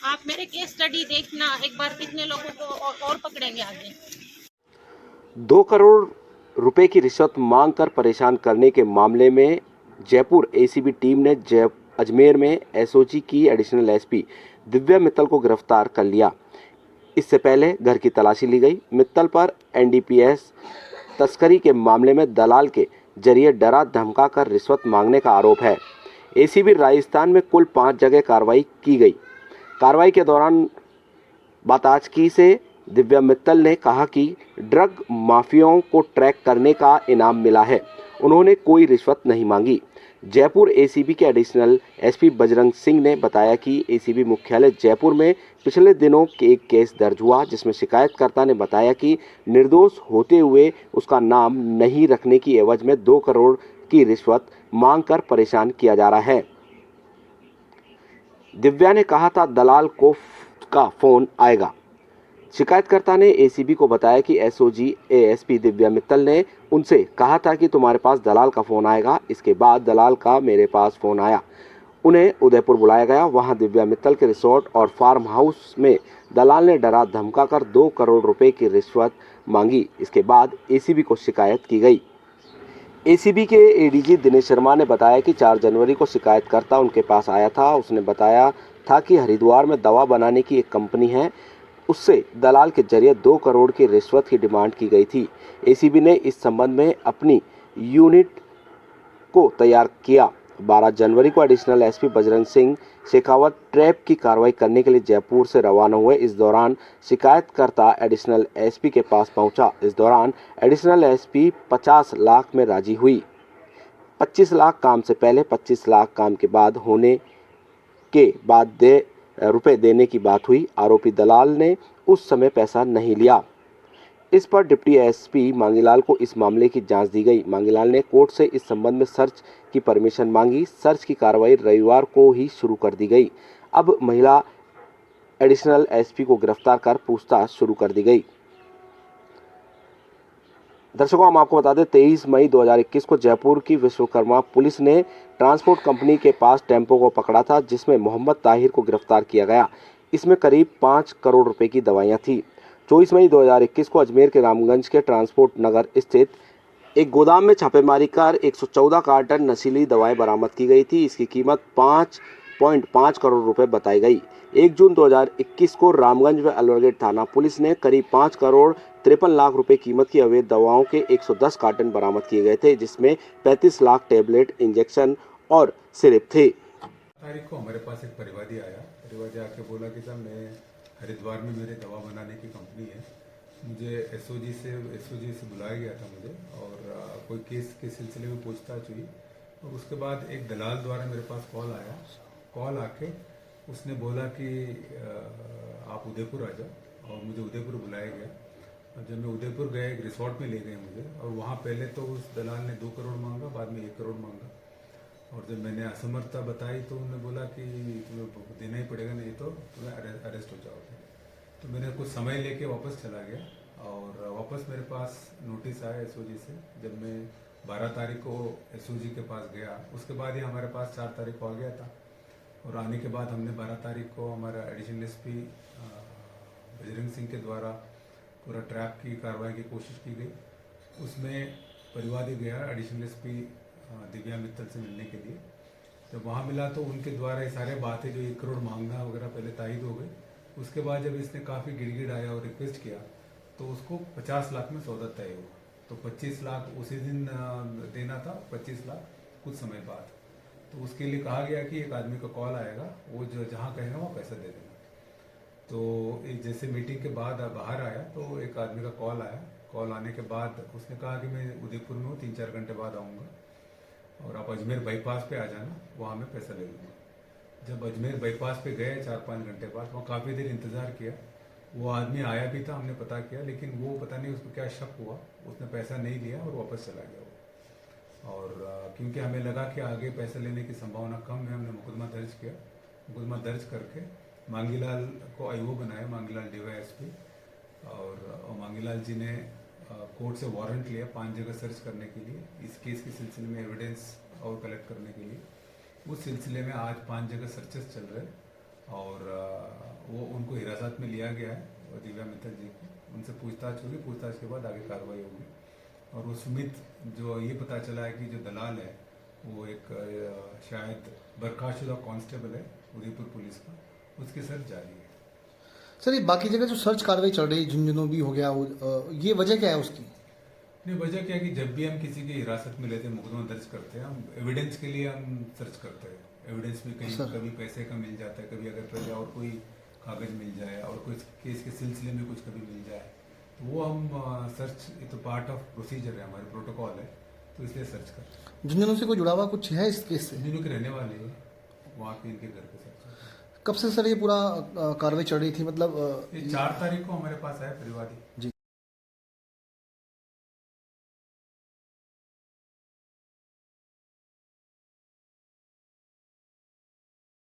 आप मेरे case study देखना एक बार, कितने लोगों को और पकड़ेंगे आगे। 2 करोड़ रुपए की रिश्वत मांगकर परेशान करने के मामले में जयपुर एसीबी टीम ने अजमेर में एसओजी की एडिशनल एसपी दिव्या मित्तल को गिरफ्तार कर लिया। इससे पहले घर की तलाशी ली गई। मित्तल पर एनडीपीएस तस्करी के मामले में दलाल के जरिए डरा धमका कर रिश्वत मांगने का आरोप है। एसीबी राजस्थान में कुल 5 जगह कार्रवाई की गई। कार्रवाई के दौरान बाताजकी से दिव्या मित्तल ने कहा कि ड्रग माफियाओं को ट्रैक करने का इनाम मिला है। उन्होंने कोई रिश्वत नहीं मांगी। जयपुर एसीबी के एडिशनल एसपी बजरंग सिंह ने बताया कि एसीबी मुख्यालय जयपुर में पिछले दिनों एक केस दर्ज हुआ जिसमें शिकायतकर्ता ने बताया कि निर्दोष होते हुए उसका नाम नहीं रखने की एवज में 2 करोड़ की रिश्वत मांगकर परेशान किया जा रहा है। दिव्या ने कहा था दलाल को का फोन आएगा। शिकायतकर्ता ने एसीबी को बताया कि एसओजी एएसपी दिव्या मित्तल ने उनसे कहा था कि तुम्हारे पास दलाल का फोन आएगा। इसके बाद दलाल का मेरे पास फोन आया। उन्हें उदयपुर बुलाया गया। वहां दिव्या मित्तल के रिसोर्ट और फार्म हाउस में दलाल ने डरा धमका कर 2 करोड़ रुपए की रिश्वत मांगी। इसके बाद एसीबी को शिकायत की गई। एसीबी के एडीजी दिनेश शर्मा ने बताया कि 4 जनवरी को शिकायतकर्ता उनके पास आया था। उसने बताया था कि हरिद्वार में दवा बनाने की एक कंपनी है, उससे दलाल के जरिए 2 करोड़ की रिश्वत की डिमांड की गई थी। एसीबी ने इस संबंध में अपनी यूनिट को तैयार किया। 12 जनवरी को additional SP Bajrang Singh Shekhawat trap की कार्रवाई करने के लिए जयपुर से रवाना हुए। इस दौरान शिकायतकर्ता एडिशनल एसपी के पास पहुंचा। इस दौरान एडिशनल एसपी 50 लाख में राजी हुई। 25 लाख काम से पहले, 25 लाख काम के बाद होने के बाद रुपए देने की बात हुई। आरोपी दलाल ने उस समय पैसा नहीं लिया। इस पर डिप्टी एसपी मांगीलाल को इस मामले की जांच दी गई। मांगीलाल ने कोर्ट से इस संबंध में सर्च की परमिशन मांगी। सर्च की कार्रवाई रविवार को ही शुरू कर दी गई। अब महिला एडिशनल एसपी को गिरफ्तार कर पूछताछ शुरू कर दी गई। दर्शकों, हम आपको बता दें 23 मई 2021 को जयपुर की विश्वकर्मा पुलिस ने ट्रांसपोर्ट कंपनी के पास टेम्पो को पकड़ा था जिसमें मोहम्मद ताहिर को गिरफ्तार किया गया। इसमें करीब 5 करोड़ रुपए की दवाइयां थी। 24 मई 2021 को अजमेर के रामगंज के ट्रांसपोर्ट नगर स्थित एक गोदाम में छापेमारी कर 114 कार्टन नशीली दवाएं बरामद की गई थी। इसकी कीमत 5.5 करोड़ रुपए बताई गई। 1 जून 2021 को रामगंज व अलवरगेट थाना पुलिस ने करीब 5 करोड़ 53 लाख रुपए कीमत की अवैध दवाओं के 110 कार्टन बरामद किए गए थे जिसमें 35 लाख टेबलेट, इंजेक्शन और सिरप थे। तारीख को हमारे पास एक परिवादी आया। परिवादी आके बोला कि साहब मैं हरिद्वार में मेरे दवा बनाने की कंपनी है, मुझे एसओजी से बुलाया गया था मुझे, और कोई केस के सिलसिले में पूछताछ हुई। और उसके बाद एक दलाल द्वारा मेरे पास कॉल आया। कॉल आके उसने बोला कि आप उदयपुर आ जाओ, और मुझे उदयपुर बुलाया गया। और जब मैं उदयपुर गया, एक रिसोर्ट में ले गए मुझे, और वहाँ पहले तो उस दलाल ने 2 करोड़ मांगा, बाद में 1 करोड़ मांगा। और जब मैंने असमर्थता बताई तो उन्होंने बोला कि तुम्हें देना ही पड़ेगा, नहीं तो तुम्हें अरेस्ट हो जाओगे। तो मैंने कुछ समय लेके वापस चला गया, और वापस मेरे पास नोटिस आया एसओजी से। जब मैं 12 तारीख को एसओजी के पास गया, उसके बाद ही हमारे पास 4 तारीख को आ गया था। और आने के बाद हमने 12 तारीख को हमारा एडिशनल एसपी बजरंग सिंह के द्वारा पूरा ट्रैप की कार्रवाई की कोशिश की गई। उसमें परिवादी गया एडिशनल एसपी दिव्या मित्तल से मिलने के लिए। जब वहाँ मिला तो उनके द्वारा ये सारे बातें जो 1 करोड़ मांगना वगैरह पहले तायद हो गई। उसके बाद जब इसने काफ़ी गिड़गिड़ाया और रिक्वेस्ट किया तो उसको 50 लाख में सौदा तय हुआ। तो 25 लाख उसी दिन देना था, 25 लाख कुछ समय बाद। तो उसके लिए कहा गया कि एक आदमी का कॉल आएगा, वो जो जहाँ कहेगा वहाँ पैसा दे देना। तो जैसे मीटिंग के बाद बाहर आया तो एक आदमी का कॉल आया। कॉल आने के बाद उसने कहा कि मैं उदयपुर में हूँ, 3-4 घंटे बाद आऊँगा, और आप अजमेर बाईपास पे आ जाना, वहाँ मैं पैसा ले लूँगा। जब अजमेर बाईपास पे गए 4-5 घंटे बाद, वहाँ काफ़ी देर इंतज़ार किया। वो आदमी आया भी था, हमने पता किया, लेकिन वो पता नहीं उसको क्या शक हुआ, उसने पैसा नहीं लिया और वापस चला गया वो। और क्योंकि हमें लगा कि आगे पैसा लेने की संभावना कम है, हमने मुकदमा दर्ज किया। मुकदमा दर्ज करके मांगीलाल को आईओ बनाया, मांगीलाल डीवाईएसपी, और मांगीलाल जी ने कोर्ट से वारंट लिया 5 जगह सर्च करने के लिए, इस केस के सिलसिले में एविडेंस और कलेक्ट करने के लिए। उस सिलसिले में आज 5 जगह सर्चेस चल रहे हैं, और वो उनको हिरासत में लिया गया है, और दिव्या मित्तल जी को उनसे पूछताछ होगी, पूछताछ के बाद आगे कार्रवाई होगी। और वो सुमित जो ये पता चला है कि जो दलाल है वो एक शायद बर्खास्तुदा कांस्टेबल है उदयपुर पुलिस का, उसकी सर्च जारी है। सर ये बाकी जगह जो सर्च कार्रवाई चल रही है, झुंझुनू भी हो गया, ये वजह क्या है उसकी? नहीं, वजह क्या है कि जब भी हम किसी की हिरासत में लेते हैं, मुकदमा दर्ज करते हैं, हम एविडेंस के लिए हम सर्च करते हैं। एविडेंस में कहीं कभी पैसे का मिल जाता है, कभी अगर पहले और कोई कागज मिल जाए और कोई केस के सिलसिले में कुछ कभी मिल जाए, तो वो हम सर्च, ये तो पार्ट ऑफ प्रोसीजर है, हमारे प्रोटोकॉल है, तो इसलिए सर्च करते हैं। झुंझुनू से कोई जुड़ा हुआ कुछ है इस केस से? झुंझुनू के रहने वाले हैं, वहाँ पे इनके घर पे सर्च करते हैं। कब से सर ये पूरा कार्रवाई चल रही थी, मतलब ये 4 तारीख को हमारे पास आया परिवादी। जी